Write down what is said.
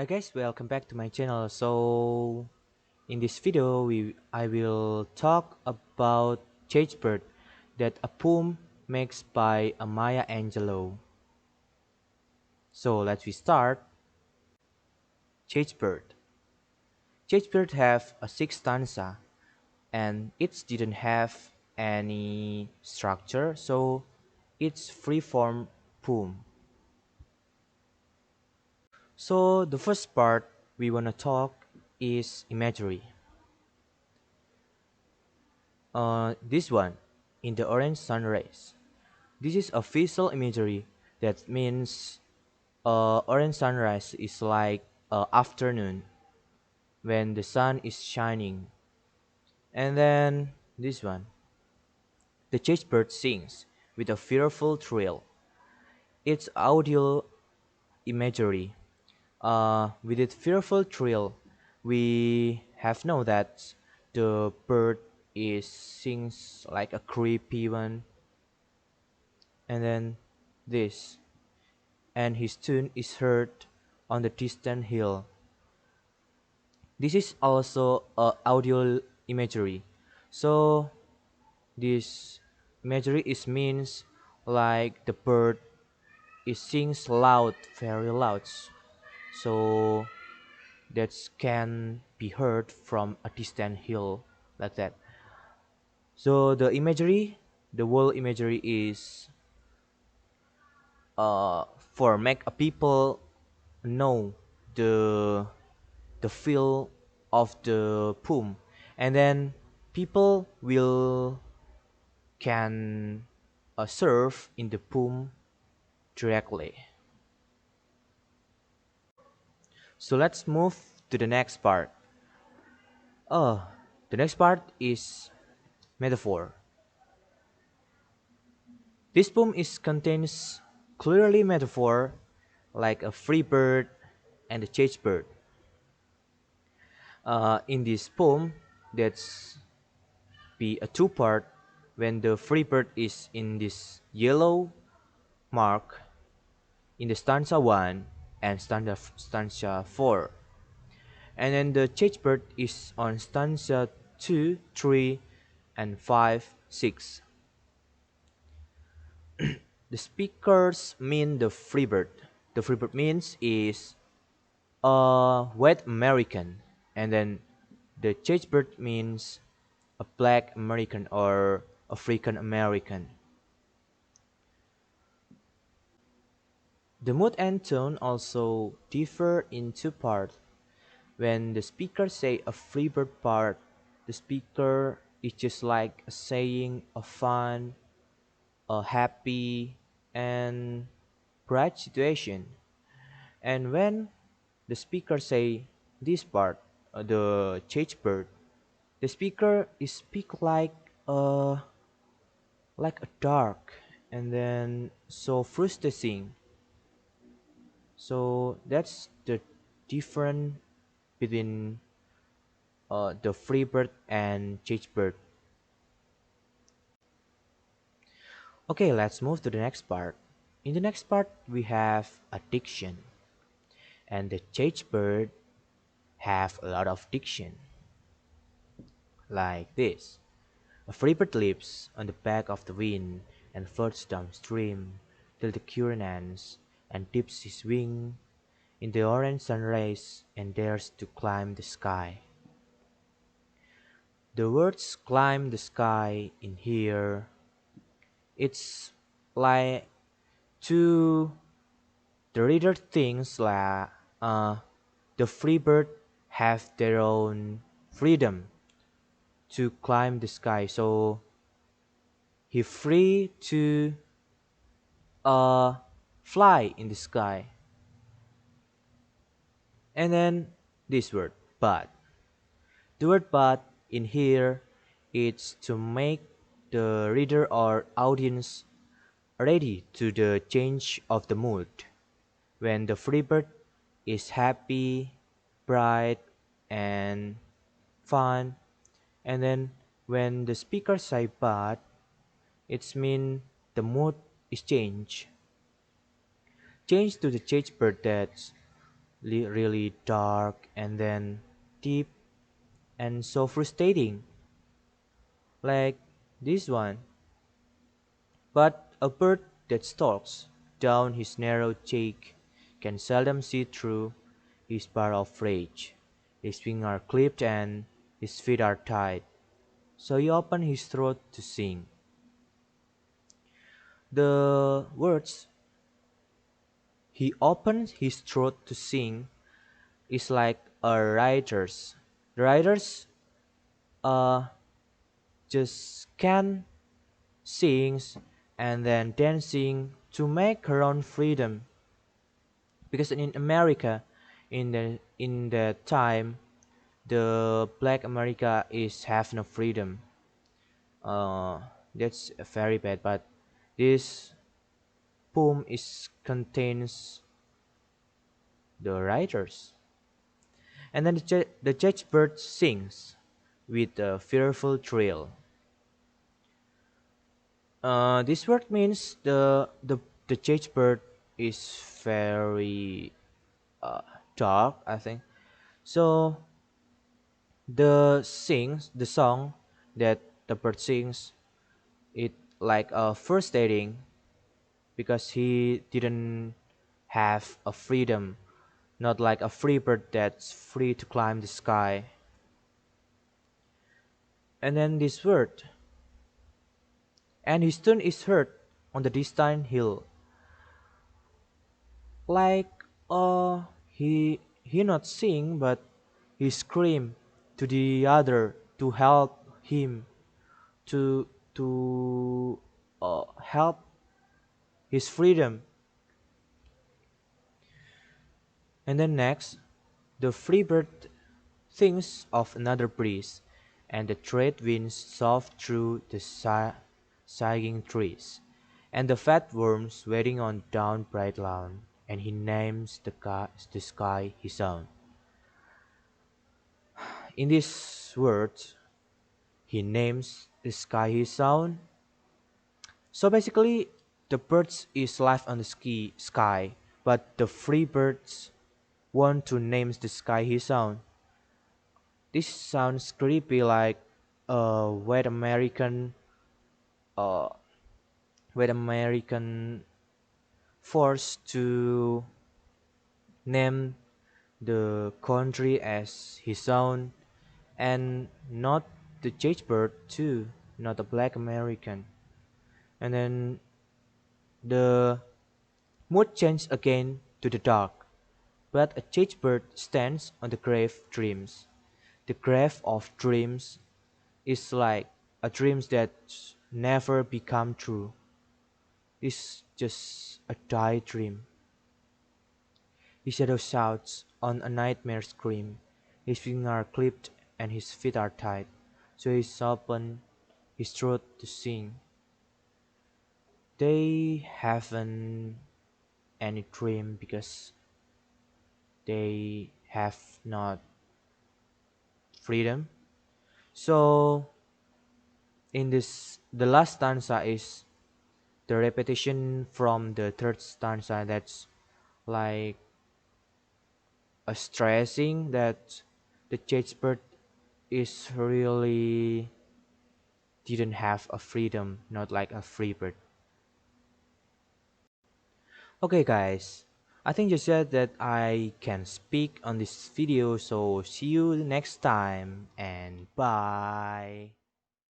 Hi guys, welcome back to my channel. So in this video I will talk about Bird, that a poem makes by Maya Angelou. So let's we start. Bird. Bird have a six stanza and it didn't have any structure, so it's free form poem. So the first part we wanna talk is imagery. This one, in the orange sun rays. This is a visual imagery that means orange sunrise is like afternoon when the sun is shining. And then this one, the bird sings with a fearful thrill. It's audio imagery. With its fearful thrill, we have know that the bird is sings like a creepy one. And then this, and his tune is heard on the distant hill. This is also audio imagery. So this imagery is means like the bird is sings loud, very loud, so that can be heard from a distant hill, like that. So the imagery, the whole imagery is for make a people know the the feel of the poem, and then people will can serve in the poem directly. So let's move to the next part. uh the next part is metaphor. This poem is contains clearly metaphor, like a free bird and a caged bird. In this poem, that's be a two part. When the free bird is in this yellow mark in the stanza 1 and stanza 4, and then the caged bird is on stanza 2, 3, and 5, 6. The speakers mean the free bird. The free bird means is a white American, and then the caged bird means a black American or African American. The mood and tone also differ in two parts. When the speaker say a freebird part, the speaker is just like saying a fun, a happy, and bright situation. And when the speaker say this part, the chage bird, the speaker is speak like a dark and then so frustrating. So that's the difference between the free bird and cage bird. Okay, let's move to the next part. In the next part, we have a diction, and the cage bird have a lot of diction, like this. A free bird lives on the back of the wind and floats downstream till the current ends and dips his wing in the orange sun rays and dares to climb the sky. The words climb the sky in here, it's like to the reader thinks like the free bird have their own freedom to climb the sky, so he free to uh fly in the sky. And then this word but, the word but in here, it's to make the reader or audience ready to the change of the mood. When the free bird is happy, bright, and fun, and then when the speaker say but, it's mean the mood is change to the change bird. That really dark and then deep and so frustrating, like this one. But a bird that stalks down his narrow cheek can seldom see through his bar of rage. His wings are clipped and his feet are tied, so he opens his throat to sing. The words "he opens his throat to sing" is like a writer's. The writers uh just can sings and then dancing to make her own freedom, because in America, in the time, the black America is have no freedom. That's very bad, but this poem is contains the writers. And then the judge bird sings with a fearful thrill. This word means the judge bird is very dark, I think. So the song that the bird sings, it like a frustrating, because he didn't have a freedom, not like a free bird that's free to climb the sky. And then this word, and his tune is heard on the distant hill, like he not sing, but he scream to the other to help him, to help his freedom. And then next, the free bird thinks of another breeze, and the trade winds soft through the sighing trees, and the fat worms waiting on down bright lawn, and he names the sky his own. In these words, he names the sky his own. So basically, the birds is live on the sky, but the free birds want to name the sky his own. This sounds creepy, like white American, uh, white American forced to name the country as his own, and not the bird too, not a black American. And then the mood changed again to the dark, but a bird stands on the grave dreams. The grave of dreams is like a dreams that never become true. It's just a die dream. His shadow shouts on a nightmare scream. His fingers are clipped and his feet are tied, so he open his throat to sing. They haven't any dream because they have not freedom. So in this, the last stanza is the repetition from the third stanza, that's like a stressing that the bird is really didn't have a freedom, not like a free bird. Okay guys, I think you said that I can speak on this video, so see you next time and bye.